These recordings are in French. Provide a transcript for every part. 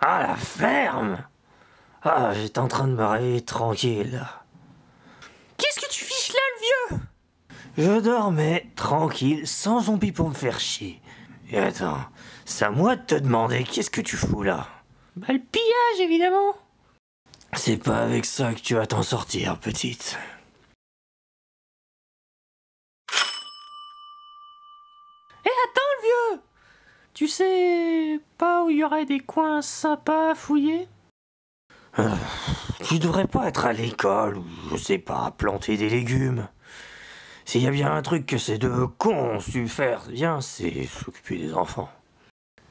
Ah, la ferme! Ah, j'étais en train de me réveiller tranquille. Qu'est-ce que tu fiches là, le vieux? Je dormais tranquille, sans zombie pour me faire chier. Et attends, c'est à moi de te demander qu'est-ce que tu fous là? Bah, le pillage, évidemment. C'est pas avec ça que tu vas t'en sortir, petite. Eh, attends, le vieux! Tu sais pas où il y aurait des coins sympas à fouiller? Tu devrais pas être à l'école ou, je sais pas, planter des légumes. S'il y a bien un truc que ces deux cons ont su faire bien, c'est s'occuper des enfants.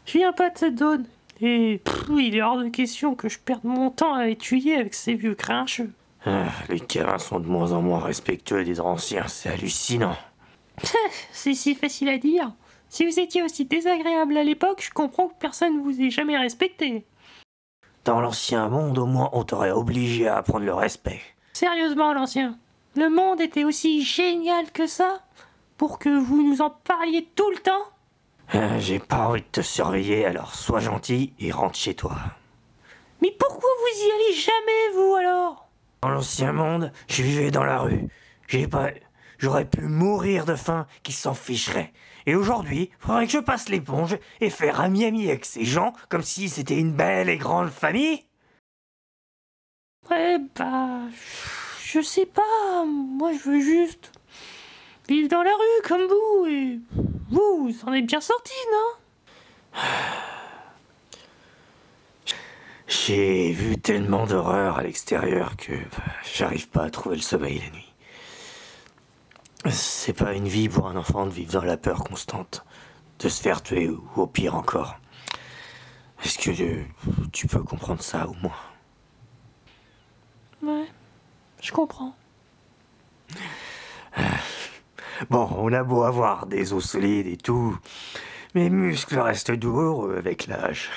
Je viens pas de cette zone. Et il est hors de question que je perde mon temps à étudier avec ces vieux grincheux. Les câlins sont de moins en moins respectueux des anciens, c'est hallucinant. C'est si facile à dire. Si vous étiez aussi désagréable à l'époque, je comprends que personne vous ait jamais respecté. Dans l'ancien monde, au moins, on t'aurait obligé à apprendre le respect. Sérieusement, l'ancien, le monde était aussi génial que ça? Pour que vous nous en parliez tout le temps? J'ai pas envie de te surveiller, alors sois gentil et rentre chez toi. Mais pourquoi vous y allez jamais, vous, alors? Dans l'ancien monde, je vivais dans la rue. J'aurais pu mourir de faim qui s'en ficherait. Et aujourd'hui, faudrait que je passe l'éponge et faire ami-ami avec ces gens comme si c'était une belle et grande famille? Ouais, bah... je sais pas, moi je veux juste... vivre dans la rue comme vous, et... vous en êtes bien sortis, non? J'ai vu tellement d'horreurs à l'extérieur que j'arrive pas à trouver le sommeil la nuit. C'est pas une vie pour un enfant de vivre dans la peur constante, de se faire tuer ou au pire encore. Est-ce que tu peux comprendre ça au moins? Ouais, je comprends. Bon, on a beau avoir des os solides et tout, mes muscles restent douloureux avec l'âge.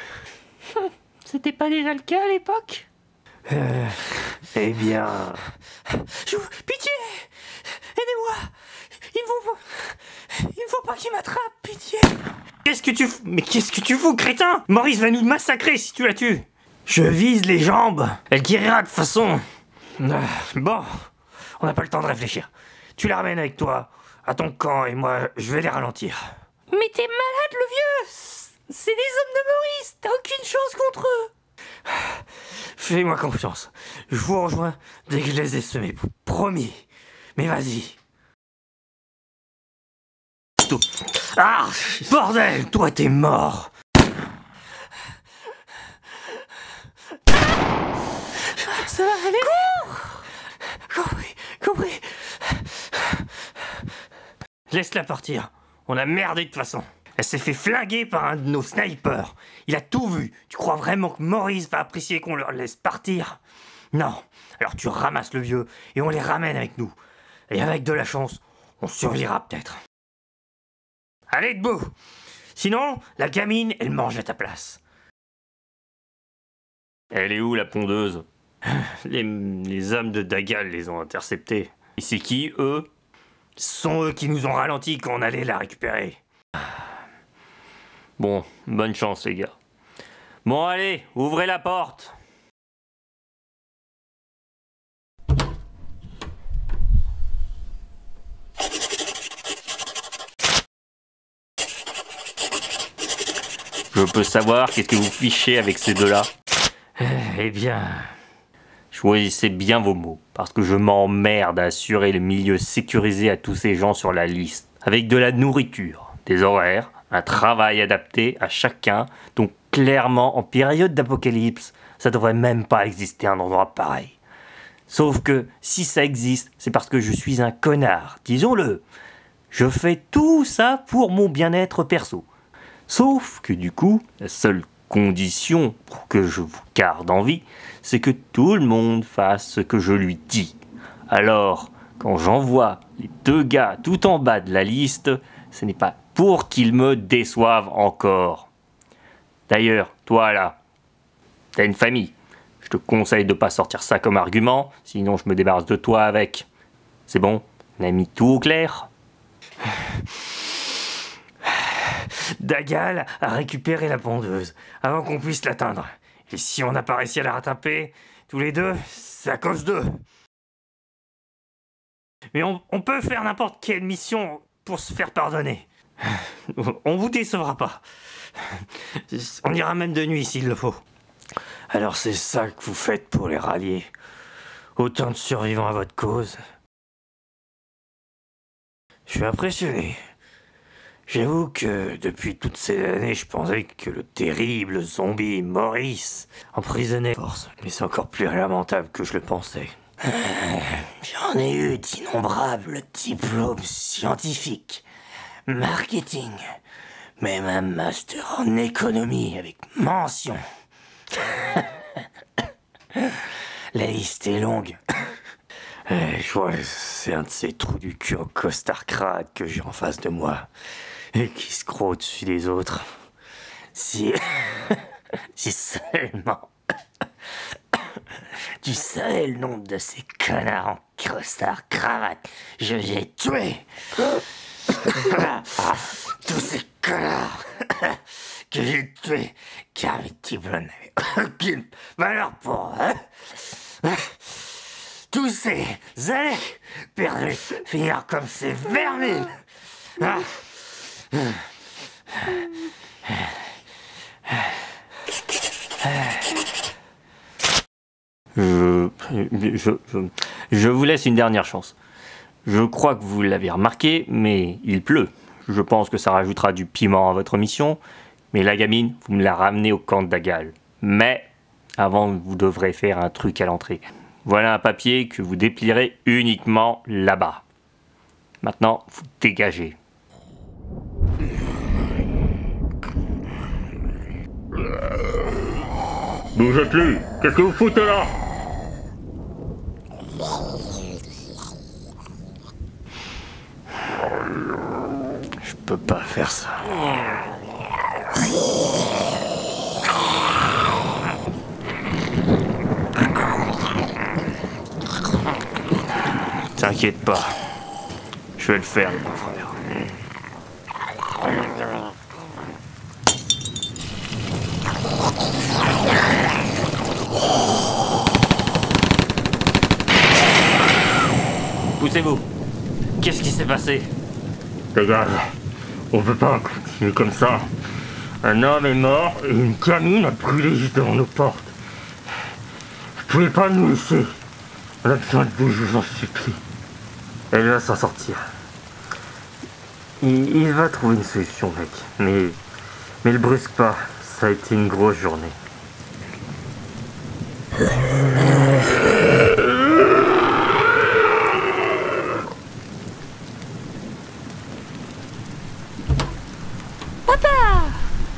C'était pas déjà le cas à l'époque? Eh bien... Pitié! Aidez-moi! Il ne faut pas qu'il m'attrape, pitié! Mais qu'est-ce que tu fous, crétin? Maurice va nous massacrer si tu la tues! Je vise les jambes! Elle guérira de toute façon! Bon, on n'a pas le temps de réfléchir. Tu la ramènes avec toi, à ton camp, et moi, je vais les ralentir. Mais t'es malade, le vieux! C'est des hommes de Maurice! T'as aucune chance contre eux! Fais-moi confiance. Je vous rejoins dès que je les ai semés. Promis. Mais vas-y. Ah! Bordel! Toi, t'es mort! Ça va aller? Compris. Laisse-la partir. On a merdé de toute façon. Elle s'est fait flinguer par un de nos snipers. Il a tout vu. Tu crois vraiment que Maurice va apprécier qu'on leur laisse partir? Non. Alors tu ramasses le vieux et on les ramène avec nous. Et avec de la chance, on survivra peut-être. Allez, debout! Sinon, la gamine, elle mange à ta place. Elle est où, la pondeuse? Les hommes de Dagal les ont interceptés. Et c'est qui, eux? Ce sont eux qui nous ont ralentis quand on allait la récupérer. Bon, bonne chance, les gars. Bon, allez, ouvrez la porte. Je peux savoir qu'est-ce que vous fichez avec ces deux-là? Eh bien... choisissez bien vos mots, parce que je m'emmerde à assurer le milieu sécurisé à tous ces gens sur la liste. Avec de la nourriture, des horaires, un travail adapté à chacun, donc clairement en période d'apocalypse, ça devrait même pas exister un endroit pareil. Sauf que si ça existe, c'est parce que je suis un connard, disons-le. Je fais tout ça pour mon bien-être perso. Sauf que du coup, la seule condition pour que je vous garde en vie, c'est que tout le monde fasse ce que je lui dis. Alors, quand j'envoie les deux gars tout en bas de la liste, ce n'est pas pour qu'ils me déçoivent encore. D'ailleurs, toi là, t'as une famille. Je te conseille de pas sortir ça comme argument, sinon je me débarrasse de toi avec. C'est bon? On a mis tout au clair. Dagal a récupéré la pondeuse avant qu'on puisse l'atteindre. Et si on n'a pas réussi à la rattraper, tous les deux, c'est à cause d'eux. Mais on peut faire n'importe quelle mission pour se faire pardonner. On vous décevra pas. On ira même de nuit s'il le faut. Alors c'est ça que vous faites pour les rallier. Autant de survivants à votre cause. Je suis impressionné. J'avoue que depuis toutes ces années, je pensais que le terrible zombie Maurice emprisonnait force. Mais c'est encore plus lamentable que je le pensais. J'en ai eu d'innombrables diplômes scientifiques, marketing, même un master en économie avec mention. La liste est longue. Je vois, c'est un de ces trous du cul en costard crade que j'ai en face de moi et qui se croit au-dessus des autres. Si seulement tu savais le nombre de ces connards en costard cravate, je les ai tués. Tous ces connards que j'ai tués, car mes diplômes n'avaient aucune valeur pour eux. Tous ces années perdus finir comme ces vermines. Je vous laisse une dernière chance. Je crois que vous l'avez remarqué, mais il pleut. Je pense que ça rajoutera du piment à votre mission. Mais la gamine, vous me la ramenez au camp de Dagal. Mais avant, vous devrez faire un truc à l'entrée. Voilà un papier que vous déplierez uniquement là-bas. Maintenant, vous dégagez. Bougez plus! Qu'est-ce que vous foutez là? Je peux pas faire ça. T'inquiète pas. Je vais le faire, mon frère. Poussez-vous. Qu'est-ce qui s'est passé? Dégage! On peut pas continuer comme ça. Un homme est mort et une gamine a brûlé juste devant nos portes. Vous pouvez pas nous laisser. On a besoin de vous, je vous en supplie. Elle va s'en sortir. Il va trouver une solution, mec. Mais le brusque pas. Ça a été une grosse journée.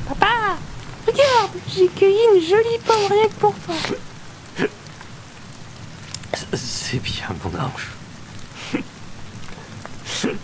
Papa, regarde, j'ai cueilli une jolie pomme rien que pour toi. C'est bien, mon ange. C'est bien.